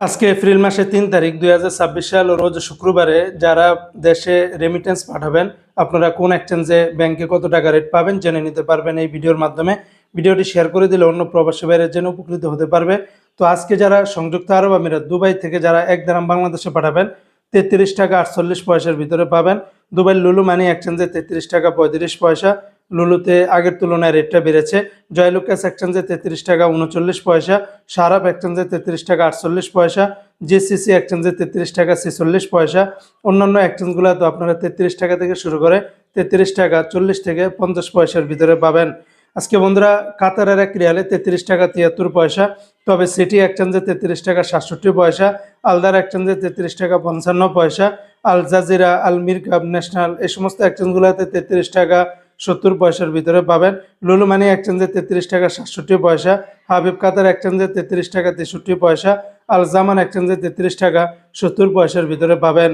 আজকে এপ্রিল মাসের ৩ তারিখ ২০২৬ সাল রোজ শুক্রবারে যারা দেশে রেমিটেন্স পাঠাবেন আপনারা কোন এক্সচেঞ্জে ব্যাংকে কত টাকা রেট পাবেন জেনে নিতে পারবেন এই ভিডিওর মাধ্যমে। ভিডিওটি শেয়ার করে দিলে অন্য প্রবাসী ভাইরা জেনে উপকৃত হতে পারবে। তো আজকে যারা সংযুক্ত আরব আমিরাত দুবাই থেকে যারা ১ দিরহাম বাংলাদেশে পাঠাবেন ৩৩ টাকা ৪৮ পয়সার ভিতরে পাবেন। দুবাই লুলু মানি এক্সচেঞ্জে ৩৩ টাকা ৩৫ পয়সা, লুলুতে আগের তুলনায় রেটটা বেড়েছে। জয়লুকাস এক্সচেঞ্জে ৩৩ টাকা ৩৯ পয়সা, সারাপ এক্সচেঞ্জে ৩৩ টাকা ৪৮ পয়সা, জিসিসি এক্সচেঞ্জে ৩৩ টাকা ৪৬ পয়সা। অন্যান্য এক্সচেঞ্জগুলো তো আপনারা ৩৩ টাকা থেকে শুরু করে ৩৩ টাকা ৪০ থেকে ৫০ পয়সার ভিতরে পাবেন। আজকে বন্ধুরা কাতারের ১ রিয়ালে ৩৩ টাকা ৭৩ পয়সা, তবে সিটি এক্সচেঞ্জে ৩৩ টাকা ৬৭ পয়সা, আলদার এক্সচেঞ্জে ৩৩ টাকা ৫৫ পয়সা, আল জাজিরা, আল মিরকাব, ন্যাশনাল এই সমস্ত এক্সচেঞ্জগুলোতে ৩৩ টাকা ৭০ পয়সার ভিতরে পাবেন। লুলু মানি এক্সচেঞ্জে ৩৩ টাকা ৬৭ পয়সা, হাবিব কাতার এক্সচেঞ্জে ৩৩ টাকা ৬৩ পয়সা, আল জামান এক্সচেঞ্জে ৩৩ টাকা ৭০ পয়সার ভিতরে পাবেন।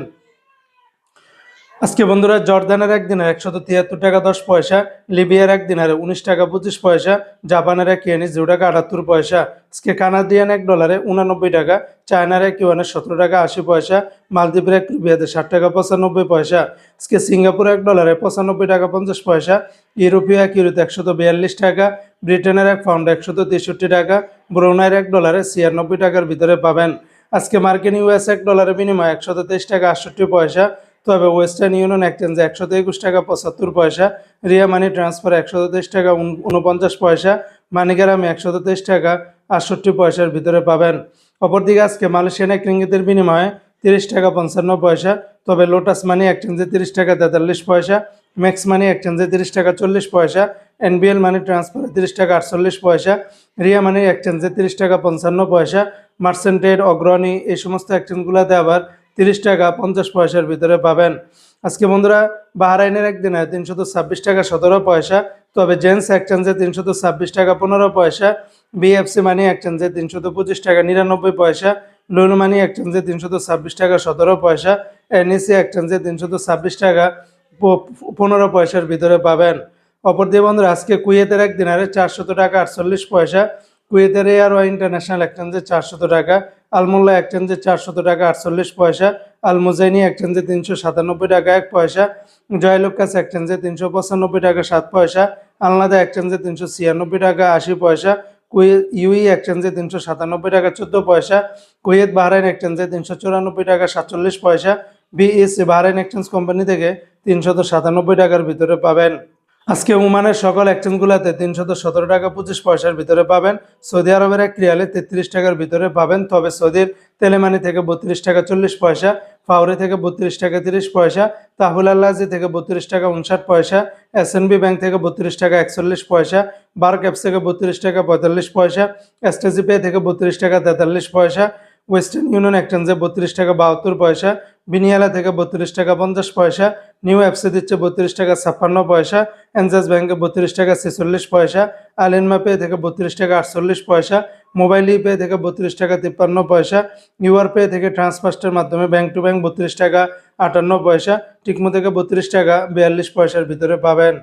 আজকে বন্ধুরা জর্দানের ১ দিনার ১৭৩ টাকা ১০ পয়সা, লিবিয়ার ১ দিনারে ১৯ টাকা ২৫ পয়সা, জাপানের ১ ইয়েনে ০ টাকা ৭৮ পয়সা। আজকে কানাডিয়ান ১ ডলারে ৮৯ টাকা, চায়নার ১ ইউয়ানে ১৭ টাকা ৮০ পয়সা, মালদ্বীপের ১ রুপিয়াতে ৬০ টাকা ৯৫ পয়সা। আজকে সিঙ্গাপুর ১ ডলারে ৯৫ টাকা ৫০ পয়সা, ইউরোপীয় ১ ইউরোতে ১৪২ টাকা, ব্রিটেনের ১ পাউন্ডে ১৬৩ টাকা, ব্রুনাইয়ের ১ ডলারে ৯৬ টাকার ভিতরে পাবেন। আজকে মার্কিন ইউএস ১ ডলারের বিনিময়ে ১২৩ টাকা ৬৮ পয়সা, তবে ওয়েস্টার্ন ইউনিয়ন এক্সচেঞ্জে ১২১ টাকা ৭৫ পয়সা, রিয়া মানি ট্রান্সফার ১২৩ টাকা ৪৯ পয়সা, মানিগ্রামে ১২৩ টাকা ৬৮ পয়সার ভিতরে পাবেন। অপরদিকে আজকে মালয়েশিয়ান ১ রিঙ্গিতের বিনিময়ে ৩০ টাকা ৫৫ পয়সা, তবে লোটাস মানি এক্সচেঞ্জে ৩০ টাকা ৪৩ পয়সা, ম্যাক্স মানি এক্সচেঞ্জে ৩০ টাকা ৪০ পয়সা, এনবিএল মানি ট্রান্সফারে ৩০ টাকা ৪৮ পয়সা, রিয়া মানি এক্সচেঞ্জে ৩০ টাকা ৫৫ পয়সা, মার্সেন্টেড, অগ্রণী এই সমস্ত এক্সচেঞ্জগুলোতে আবার ৩০ টাকা ৫০ পয়সার ভিতরে পাবেন। আজকে বন্ধুরা বাহরাইনের ১ দিনে ৩২৬ টাকা ১৭ পয়সা, তবে জেন্স এক্সচেঞ্জে ৩২৬ টাকা ১৫ পয়সা, বিএফসি মানি এক্সচেঞ্জে ৩২৫ টাকা ৯৯ পয়সা, লুলু মানি এক্সচেঞ্জে ৩২৬ টাকা ১৭ পয়সা, এনইসি এক্সচেঞ্জে ৩২৬ টাকা ১৫ পয়সার ভিতরে পাবেন। অপরদিকে বন্ধুরা আজকে কুয়েতের ১ দিনারে ৪০০ টাকা ৪৮ পয়সা, কুয়েতের এয়ারওয়া ইন্টারন্যাশনাল এক্সচেঞ্জে ৪০০ টাকা, আলমোল্লা এক্সচেঞ্জে ৪০০ টাকা ৪৮ পয়সা, আল মুজাইনি এক্সচেঞ্জে ৩৯৭ টাকা ১ পয়সা, জয়লুকাস এক্সচেঞ্জে ৩৯৫ টাকা ৭ পয়সা, আলনাদা এক্সচেঞ্জে ৩৯৬ টাকা ৮০ পয়সা, ইউই এক্সচেঞ্জে ৩৯৭ টাকা ১৪ পয়সা, কুয়েত বাহরাইন এক্সচেঞ্জে ৩৯৪ টাকা ৪৭ পয়সা, বিএসসি বাহরাইন এক্সচেঞ্জ কোম্পানি থেকে ৩৯৭ টাকার ভিতরে পাবেন। আজকে ওমানের সকল এক্সচেঞ্জগুলোতে ৩১৭ টাকা ২৫ পয়সার ভিতরে পাবেন। সৌদি আরবের ১ রিয়ালে ৩৩ টাকার ভিতরে পাবেন, তবে সৌদির তেলেমানি থেকে ৩২ টাকা ৪০ পয়সা, ফাউরি থেকে ৩২ টাকা ৩০ পয়সা, তাহুল আল্লাজি থেকে ৩২ টাকা ৫৯ পয়সা, এসএনবি ব্যাংক থেকে ৩২ টাকা ৪১ পয়সা, বার্ক অ্যাপস থেকে ৩২ টাকা ৪৫ পয়সা, এসটিসি পে থেকে ৩২ টাকা ৪৩ পয়সা, ওয়েস্টার্ন ইউনিয়ন এক্সচেঞ্জে ৩২ টাকা ৭২ পয়সা, বিনিয়ালা থেকে ৩২ টাকা ৫০ পয়সা, নিউ অ্যাপসে দিচ্ছে ৩২ টাকা ৫৬ পয়সা, এনজাস ব্যাংকে ৩২ টাকা ৪৬ পয়সা, আলিনমা পে থেকে ৩২ টাকা ৪৮ পয়সা, মোবাইল পে থেকে ৩২ টাকা ৫৩ পয়সা, ইউআর পে থেকে ট্রান্সফার্স্টের মাধ্যমে ব্যাংক টু ব্যাংক ৩২ টাকা ৫৮ পয়সা, টিকমো থেকে ৩২ টাকা ৪২ পয়সার ভিতরে পাবেন।